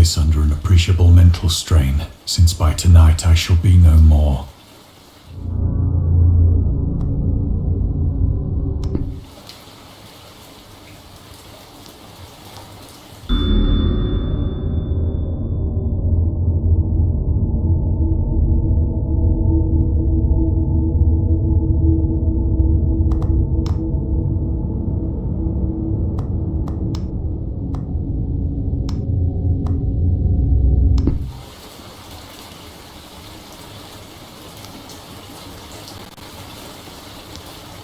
this under an appreciable mental strain, since by tonight I shall be no more.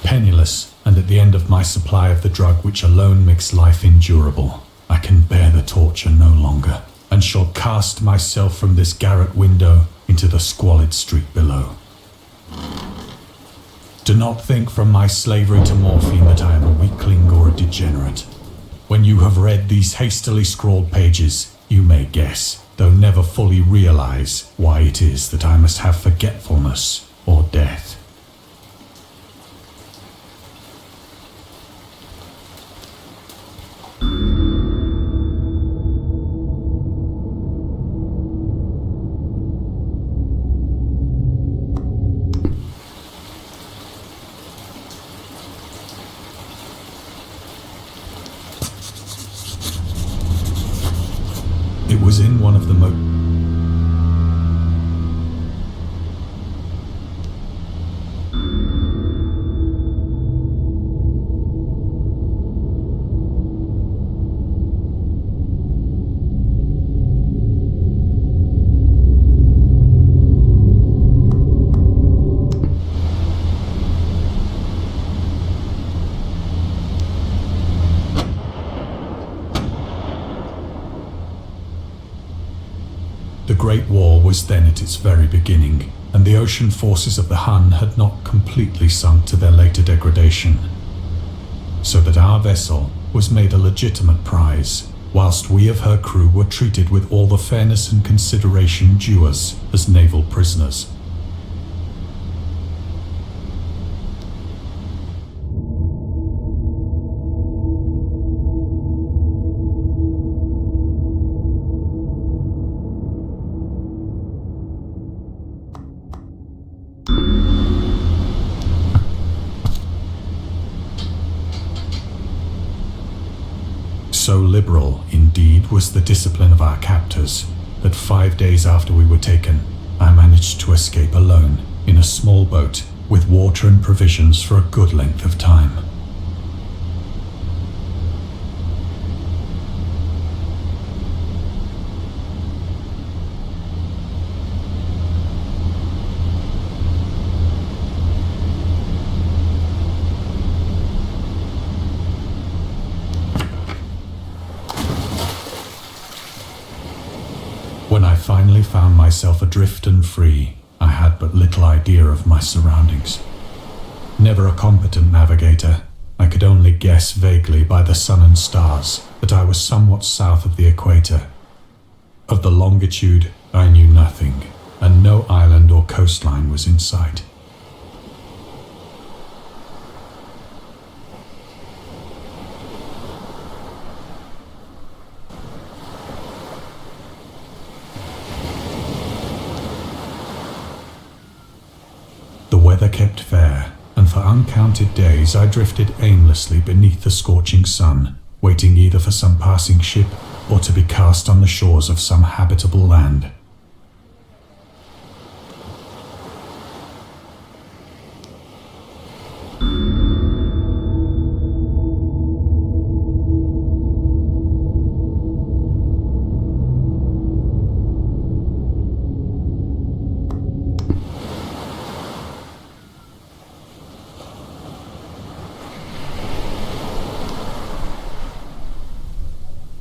Penniless, and at the end of my supply of the drug which alone makes life endurable, I can bear the torture no longer, and shall cast myself from this garret window into the squalid street below. Do not think from my slavery to morphine that I am a weakling or a degenerate. When you have read these hastily scrawled pages, you may guess, though never fully realize, why it is that I must have forgetfulness or death. It was in one of the The Great War was then at its very beginning, and the ocean forces of the Hun had not completely sunk to their later degradation, so that our vessel was made a legitimate prize, whilst we of her crew were treated with all the fairness and consideration due us as naval prisoners. So liberal, indeed, was the discipline of our captors, that 5 days after we were taken, I managed to escape alone in a small boat with water and provisions for a good length of time. When I finally found myself adrift and free, I had but little idea of my surroundings. Never a competent navigator, I could only guess vaguely by the sun and stars that I was somewhat south of the equator. Of the longitude, I knew nothing, and no island or coastline was in sight. The weather kept fair, and for uncounted days I drifted aimlessly beneath the scorching sun, waiting either for some passing ship or to be cast on the shores of some habitable land.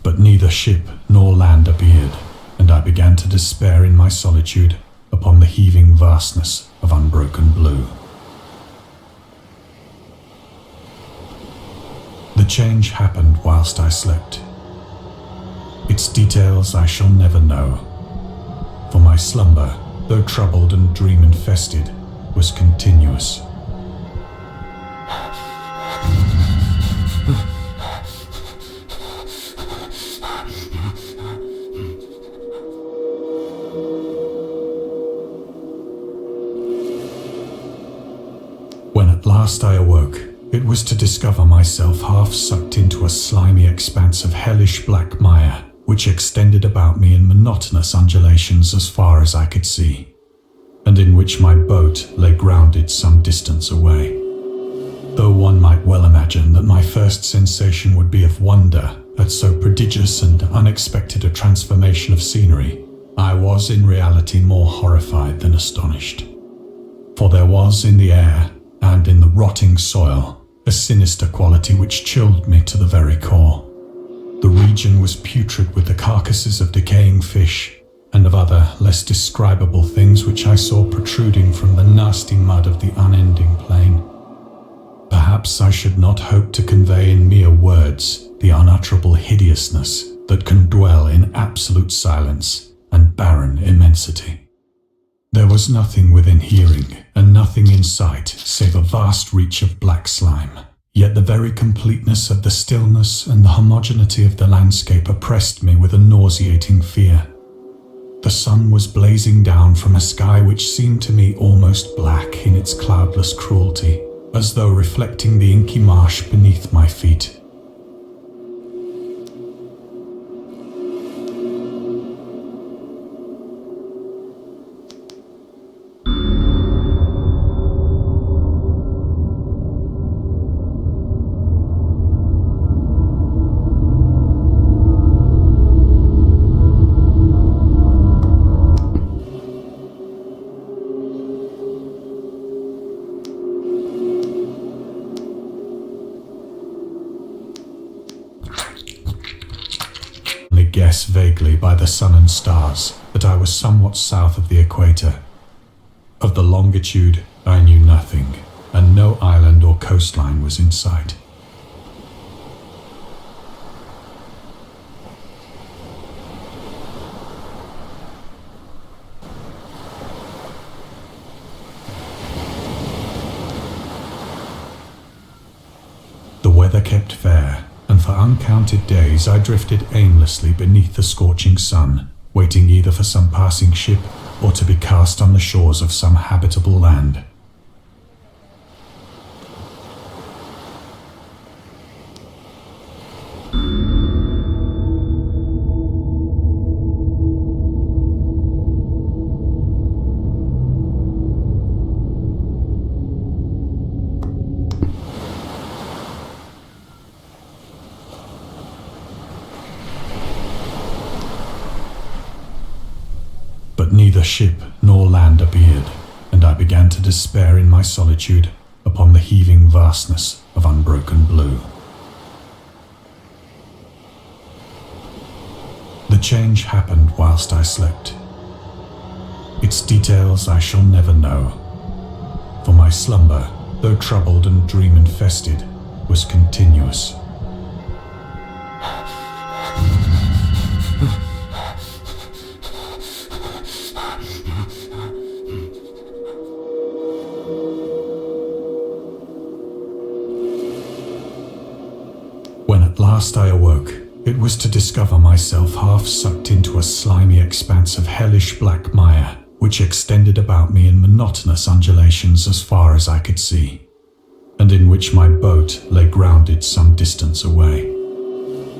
But neither ship nor land appeared, and I began to despair in my solitude upon the heaving vastness of unbroken blue. The change happened whilst I slept. Its details I shall never know, for my slumber, though troubled and dream-infested, was continuous. When at last I awoke, it was to discover myself half sucked into a slimy expanse of hellish black mire, which extended about me in monotonous undulations as far as I could see, and in which my boat lay grounded some distance away. Though one might well imagine that my first sensation would be of wonder at so prodigious and unexpected a transformation of scenery, I was in reality more horrified than astonished. For there was in the air and in the rotting soil a sinister quality which chilled me to the very core. The region was putrid with the carcasses of decaying fish and of other less describable things which I saw protruding from the nasty mud of the unending plain. Perhaps I should not hope to convey in mere words the unutterable hideousness that can dwell in absolute silence and barren immensity. There was nothing within hearing and nothing in sight save a vast reach of black slime, yet the very completeness of the stillness and the homogeneity of the landscape oppressed me with a nauseating fear. The sun was blazing down from a sky which seemed to me almost black in its cloudless cruelty, as though reflecting the inky marsh beneath my feet. Guess vaguely by the sun and stars that I was somewhat south of the equator. Of the longitude I knew nothing, and no island or coastline was in sight. The weather kept fair, and for uncounted days I drifted aimlessly beneath the scorching sun, waiting either for some passing ship or to be cast on the shores of some habitable land. But neither ship nor land appeared, and I began to despair in my solitude upon the heaving vastness of unbroken blue. The change happened whilst I slept. Its details I shall never know, for my slumber, though troubled and dream-infested, was continuous. When at last I awoke, it was to discover myself half sucked into a slimy expanse of hellish black mire, which extended about me in monotonous undulations as far as I could see, and in which my boat lay grounded some distance away.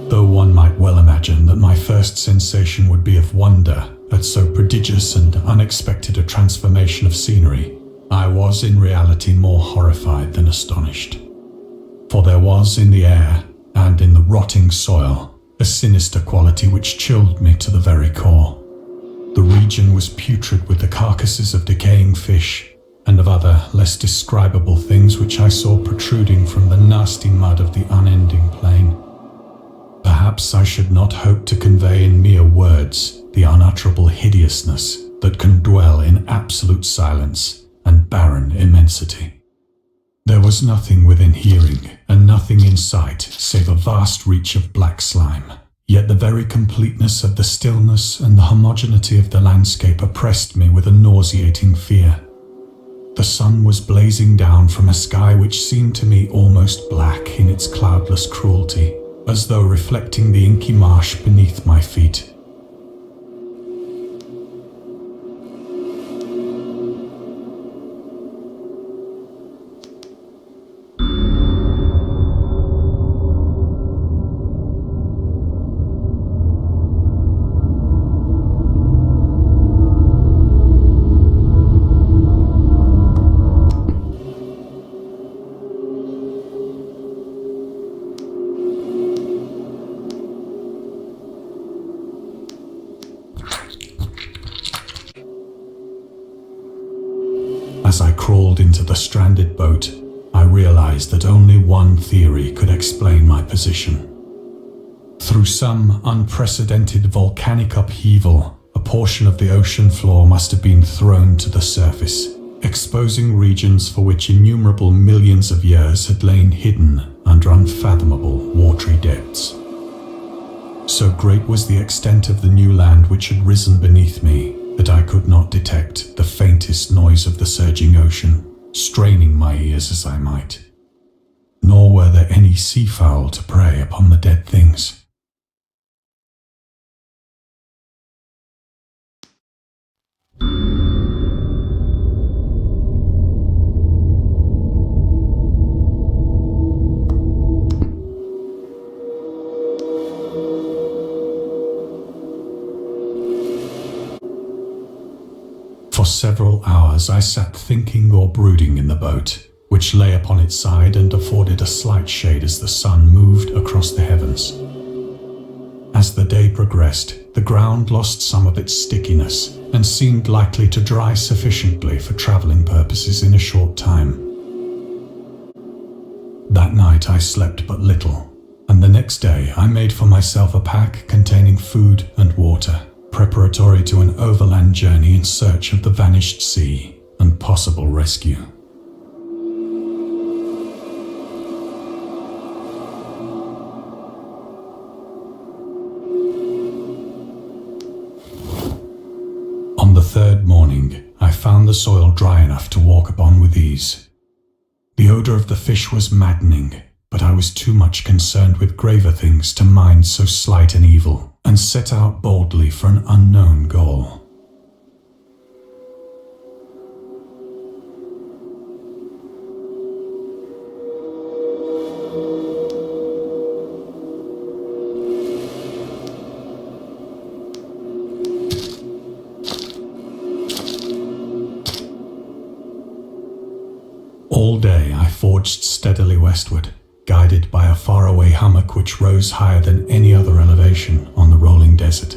Though one might well imagine that my first sensation would be of wonder at so prodigious and unexpected a transformation of scenery, I was in reality more horrified than astonished. For there was in the air and in the rotting soil a sinister quality which chilled me to the very core. The region was putrid with the carcasses of decaying fish and of other less describable things which I saw protruding from the nasty mud of the unending plain. Perhaps I should not hope to convey in mere words the unutterable hideousness that can dwell in absolute silence and barren immensity. There was nothing within hearing and nothing in sight save a vast reach of black slime, yet the very completeness of the stillness and the homogeneity of the landscape oppressed me with a nauseating fear. The sun was blazing down from a sky which seemed to me almost black in its cloudless cruelty, as though reflecting the inky marsh beneath my feet. stranded boat, I realized that only one theory could explain my position. Through some unprecedented volcanic upheaval, a portion of the ocean floor must have been thrown to the surface, exposing regions for which innumerable millions of years had lain hidden under unfathomable watery depths. So great was the extent of the new land which had risen beneath me that I could not detect the faintest noise of the surging ocean, straining my ears as I might. Nor were there any seafowl to prey upon the dead things. For several hours I sat thinking or brooding in the boat, which lay upon its side and afforded a slight shade as the sun moved across the heavens. As the day progressed, the ground lost some of its stickiness and seemed likely to dry sufficiently for traveling purposes in a short time. That night I slept but little, and the next day I made for myself a pack containing food and water, preparatory to an overland journey in search of the vanished sea and possible rescue. On the third morning, I found the soil dry enough to walk upon with ease. The odor of the fish was maddening, but I was too much concerned with graver things to mind so slight an evil, and set out boldly for an unknown goal. All day I forged steadily westward, guided by a faraway hummock which rose higher than any other elevation on the rolling desert.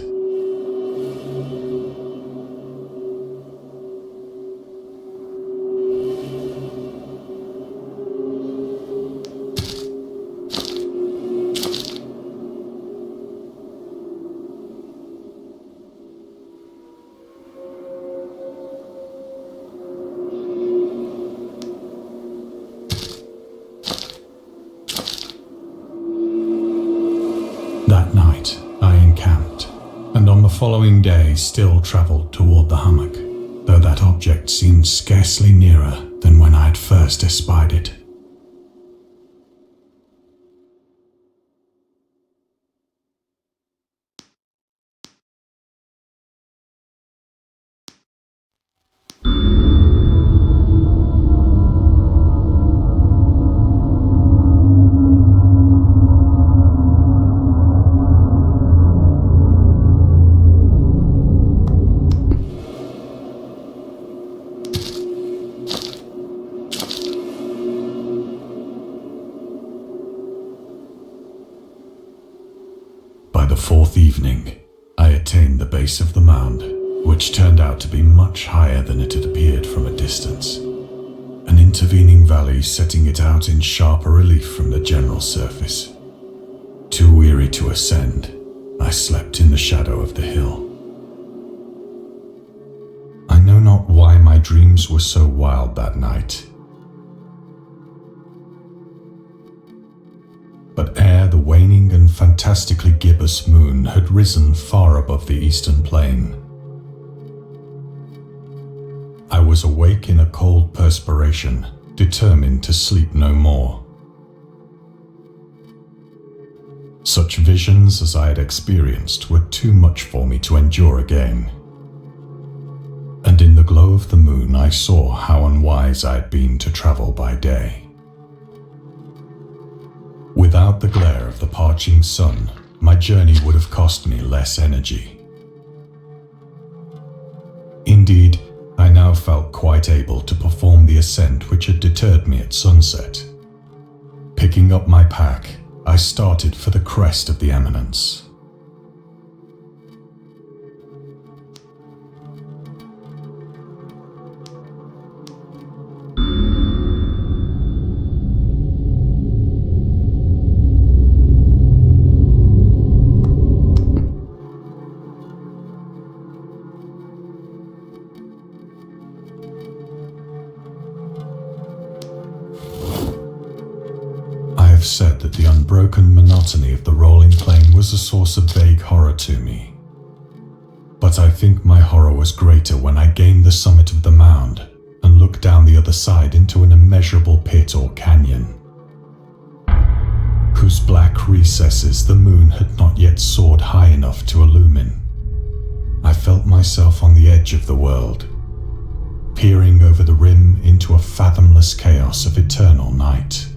That night, I encamped, and on the following day still travelled toward the hummock, though that object seemed scarcely nearer than when I had first espied it. By the fourth evening, I attained the base of the mound, which turned out to be much higher than it had appeared from a distance, an intervening valley setting it out in sharper relief from the general surface. Too weary to ascend, I slept in the shadow of the hill. I know not why my dreams were so wild that night. But ere the waning and fantastically gibbous moon had risen far above the eastern plain, I was awake in a cold perspiration, determined to sleep no more. Such visions as I had experienced were too much for me to endure again. And in the glow of the moon I saw how unwise I had been to travel by day. Without the glare of the parching sun, my journey would have cost me less energy. Indeed, I now felt quite able to perform the ascent which had deterred me at sunset. Picking up my pack, I started for the crest of the eminence. have said that the unbroken monotony of the rolling plain was a source of vague horror to me. But I think my horror was greater when I gained the summit of the mound and looked down the other side into an immeasurable pit or canyon, whose black recesses the moon had not yet soared high enough to illumine. I felt myself on the edge of the world, peering over the rim into a fathomless chaos of eternal night.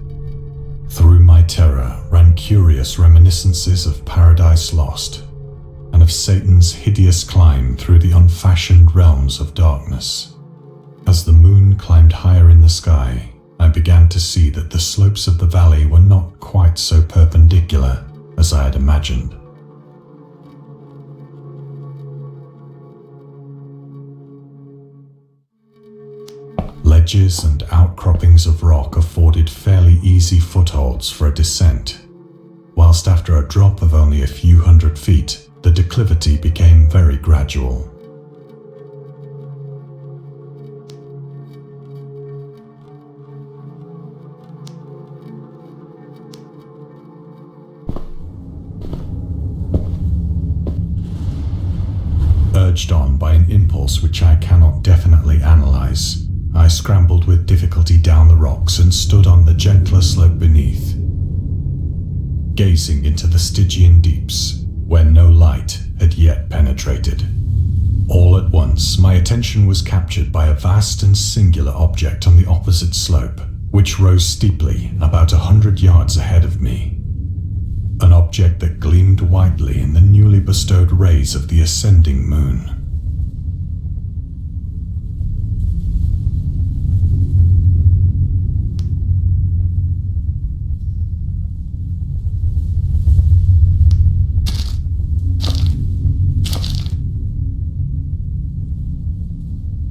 Through my terror ran curious reminiscences of Paradise Lost and of Satan's hideous climb through the unfashioned realms of darkness. As the moon climbed higher in the sky, I began to see that the slopes of the valley were not quite so perpendicular as I had imagined. Ledges and outcroppings of rock afforded fairly easy footholds for a descent, whilst after a drop of only a few hundred feet, the declivity became very gradual. Urged on by an impulse which I cannot definitely analyze, I scrambled with difficulty down the rocks and stood on the gentler slope beneath, gazing into the Stygian deeps, where no light had yet penetrated. All at once, my attention was captured by a vast and singular object on the opposite slope, which rose steeply about 100 yards ahead of me. An object that gleamed whitely in the newly bestowed rays of the ascending moon.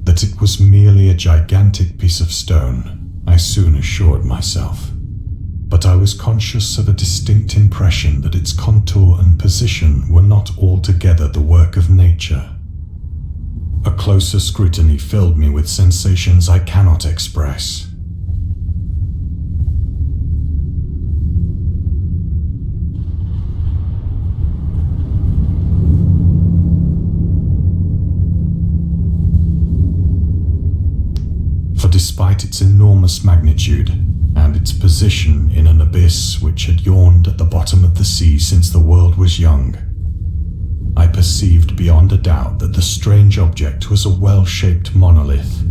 That it was merely a gigantic piece of stone, I soon assured myself. But I was conscious of a distinct impression that its contour and position were not altogether the work of nature. A closer scrutiny filled me with sensations I cannot express. For despite its enormous magnitude, and its position in an abyss which had yawned at the bottom of the sea since the world was young, I perceived beyond a doubt that the strange object was a well-shaped monolith,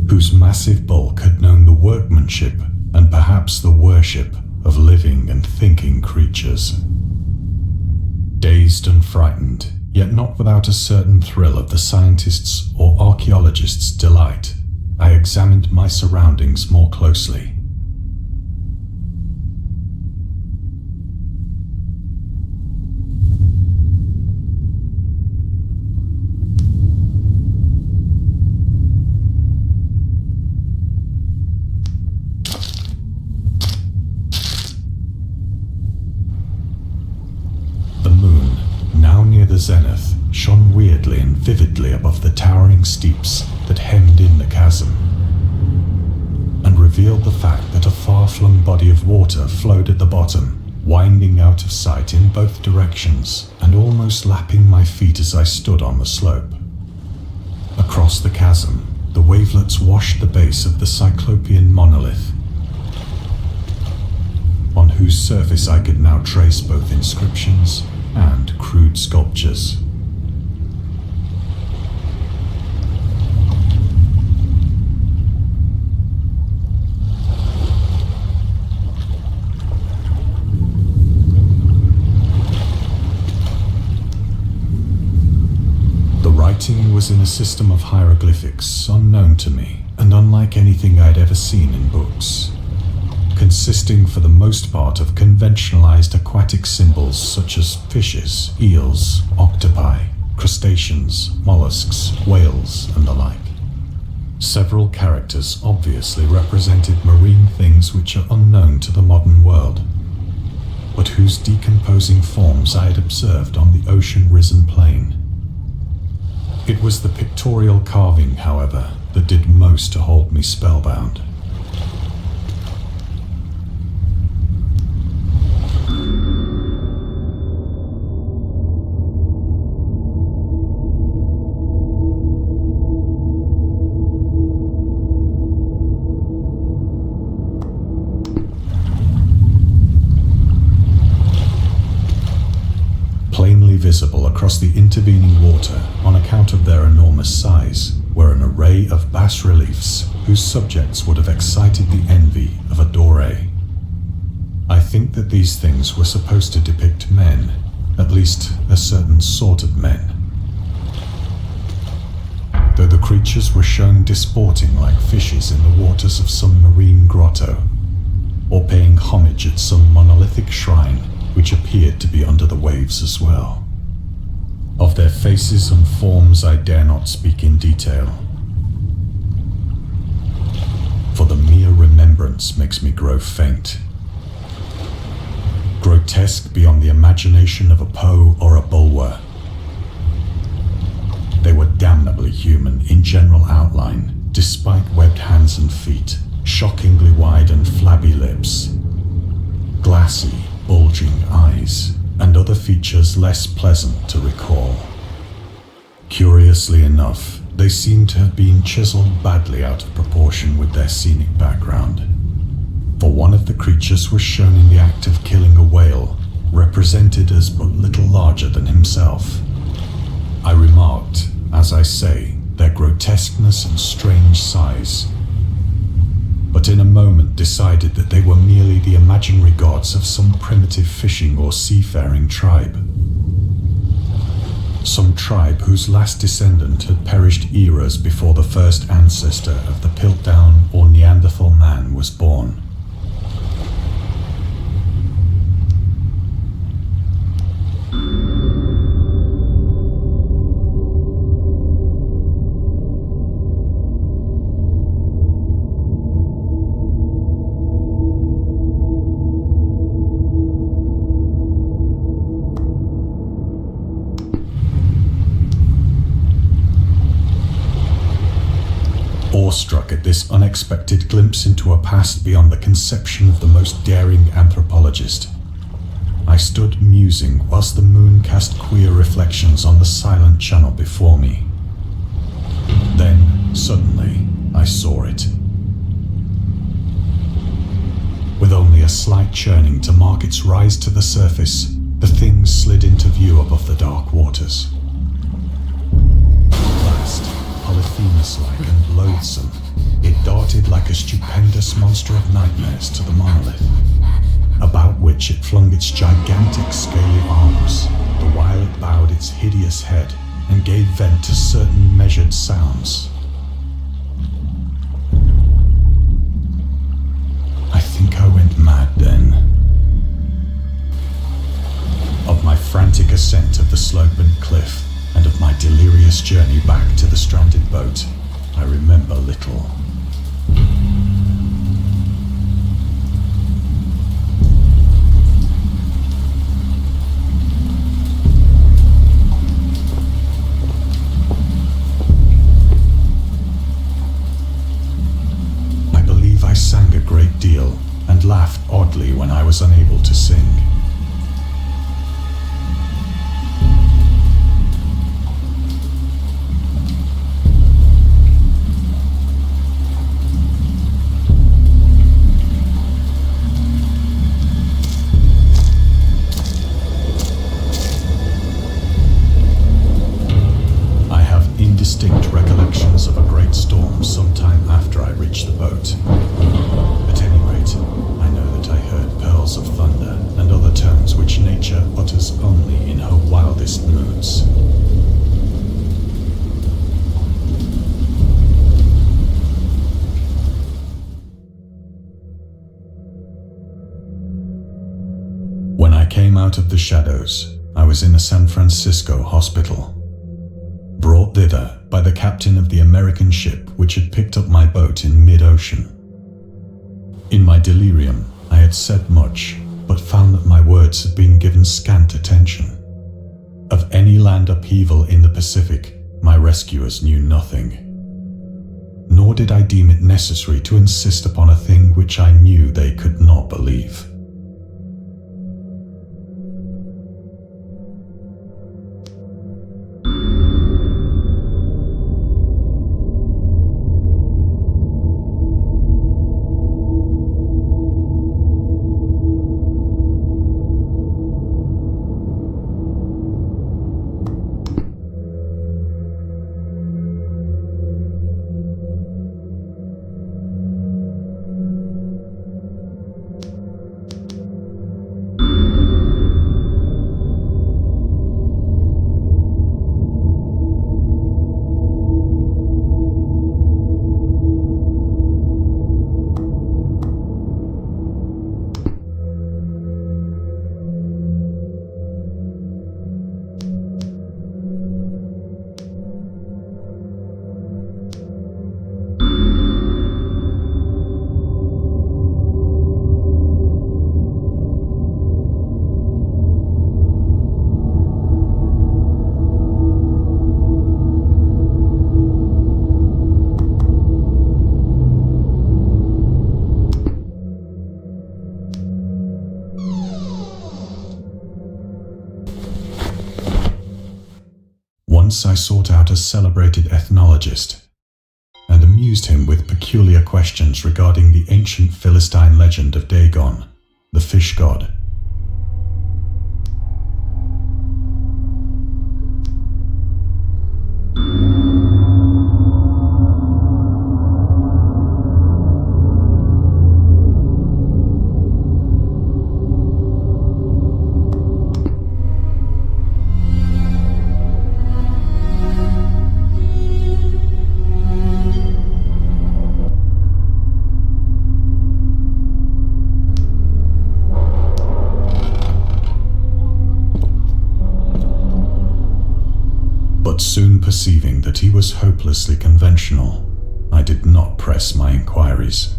whose massive bulk had known the workmanship and perhaps the worship of living and thinking creatures. Dazed and frightened, yet not without a certain thrill of the scientist's or archaeologist's delight, I examined my surroundings more closely. The zenith shone weirdly and vividly above the towering steeps that hemmed in the chasm, and revealed the fact that a far-flung body of water flowed at the bottom, winding out of sight in both directions and almost lapping my feet as I stood on the slope. Across the chasm, the wavelets washed the base of the Cyclopean monolith, on whose surface I could now trace both inscriptions and crude sculptures. The writing was in a system of hieroglyphics unknown to me and unlike anything I'd ever seen in books, consisting for the most part of conventionalized aquatic symbols such as fishes, eels, octopi, crustaceans, mollusks, whales, and the like. Several characters obviously represented marine things which are unknown to the modern world, but whose decomposing forms I had observed on the ocean-risen plain. It was the pictorial carving, however, that did most to hold me spellbound. visible across the intervening water on account of their enormous size were an array of bas-reliefs whose subjects would have excited the envy of a Doré. I think that these things were supposed to depict men, at least a certain sort of men. Though the creatures were shown disporting like fishes in the waters of some marine grotto, or paying homage at some monolithic shrine which appeared to be under the waves as well. Of their faces and forms I dare not speak in detail, for the mere remembrance makes me grow faint. Grotesque beyond the imagination of a Poe or a Bulwer. They were damnably human in general outline, despite webbed hands and feet, shockingly wide and flabby lips, glassy, bulging eyes, and other features less pleasant to recall. Curiously enough, they seem to have been chiseled badly out of proportion with their scenic background. For one of the creatures was shown in the act of killing a whale, represented as but little larger than himself. I remarked, as I say, their grotesqueness and strange size, but in a moment decided that they were merely the imaginary gods of some primitive fishing or seafaring tribe. Some tribe whose last descendant had perished eras before the first ancestor of the Piltdown or Neanderthal man was born. Awestruck at this unexpected glimpse into a past beyond the conception of the most daring anthropologist, I stood musing whilst the moon cast queer reflections on the silent channel before me. Then, suddenly, I saw it. With only a slight churning to mark its rise to the surface, the thing slid into view above the dark waters. Last, Polyphemus-like and loathsome, it darted like a stupendous monster of nightmares to the monolith, about which it flung its gigantic scaly arms, the while it bowed its hideous head and gave vent to certain measured sounds. I think I went mad then. Of my frantic ascent of the slope and cliff, and of my delirious journey back to the stranded boat, I remember little. I believe I sang a great deal and laughed oddly when I was unable to sing. Distinct recollections of a great storm sometime after I reached the boat. At any rate, I know that I heard pearls of thunder and other tones which nature utters only in her wildest moods. When I came out of the shadows, I was in a San Francisco hospital, brought thither by the captain of the American ship which had picked up my boat in mid-ocean. In my delirium, I had said much, but found that my words had been given scant attention. Of any land upheaval in the Pacific, my rescuers knew nothing. Nor did I deem it necessary to insist upon a thing which I knew they could not believe. Once I sought out a celebrated ethnologist and amused him with peculiar questions regarding the ancient Philistine legend of Dagon, the fish god. But soon perceiving that he was hopelessly conventional, I did not press my inquiries.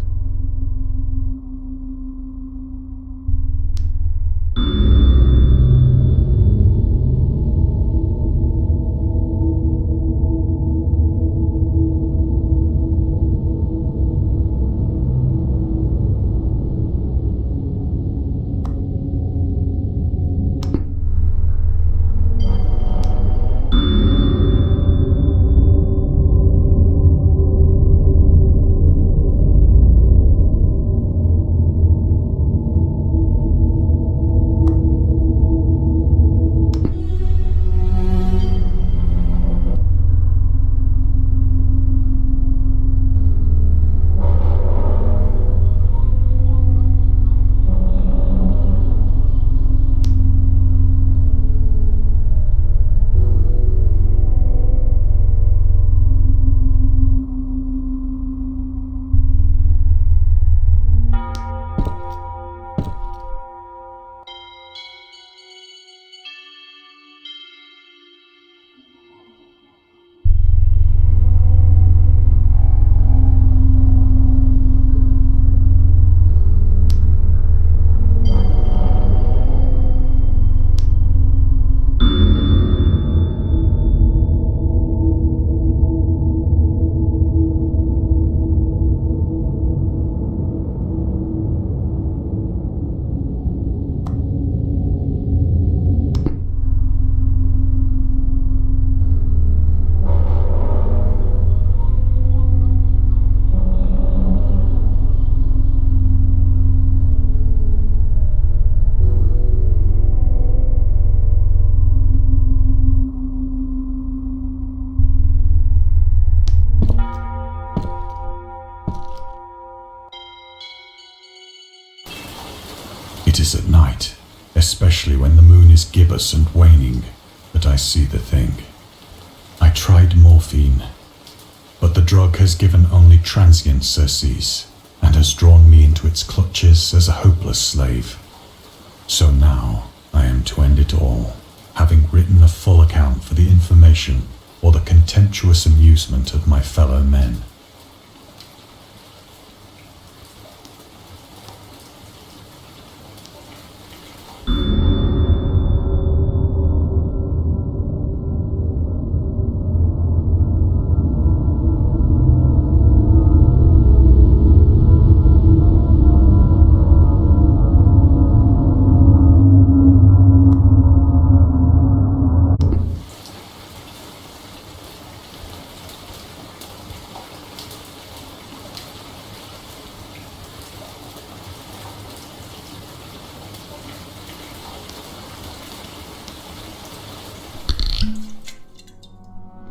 It is at night, especially when the moon is gibbous and waning, that I see the thing. I tried morphine, but the drug has given only transient surcease and has drawn me into its clutches as a hopeless slave. So now I am to end it all, having written a full account for the information or the contemptuous amusement of my fellow men.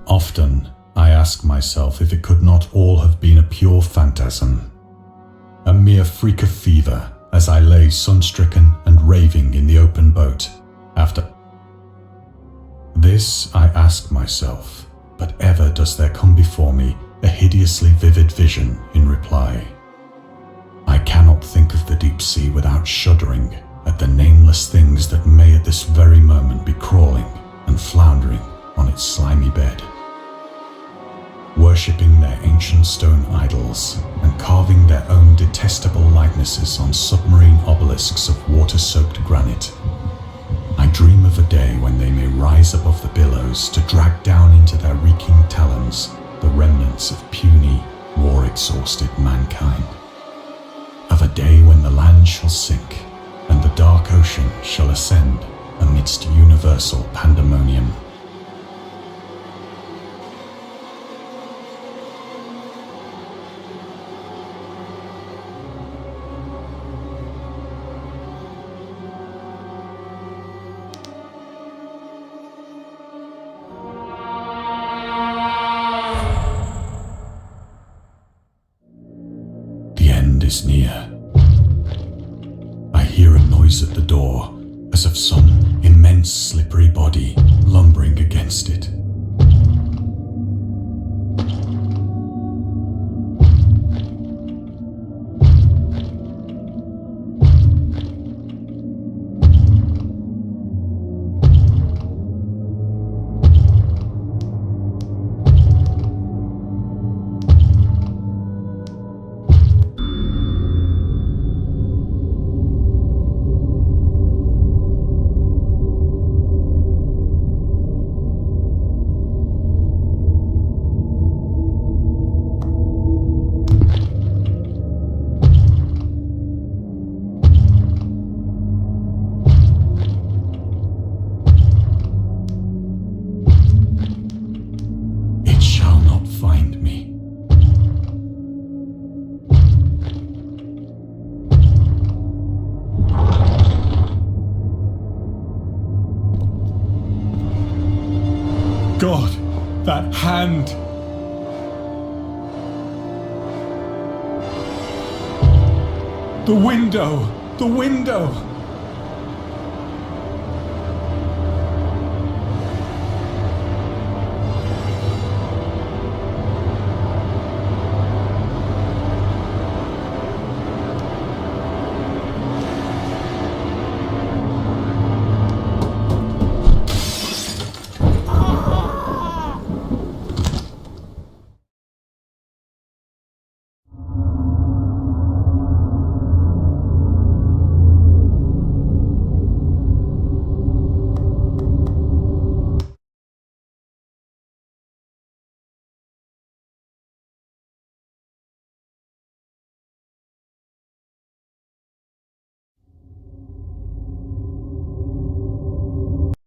Often, I ask myself if it could not all have been a pure phantasm, a mere freak of fever as I lay sun-stricken and raving in the open boat after. This I ask myself, but ever does there come before me a hideously vivid vision in reply. I cannot think of the deep sea without shuddering at the nameless things that may at this very moment be crawling and floundering on its slimy bed, worshipping their ancient stone idols and carving their own detestable likenesses on submarine obelisks of water-soaked granite. I dream of a day when they may rise above the billows to drag down into their reeking talons the remnants of puny, war-exhausted mankind. Of a day when the land shall sink and the dark ocean shall ascend amidst universal pandemonium. noise at the door, as of some immense slippery body lumbering against it. God, that hand! The window! The window!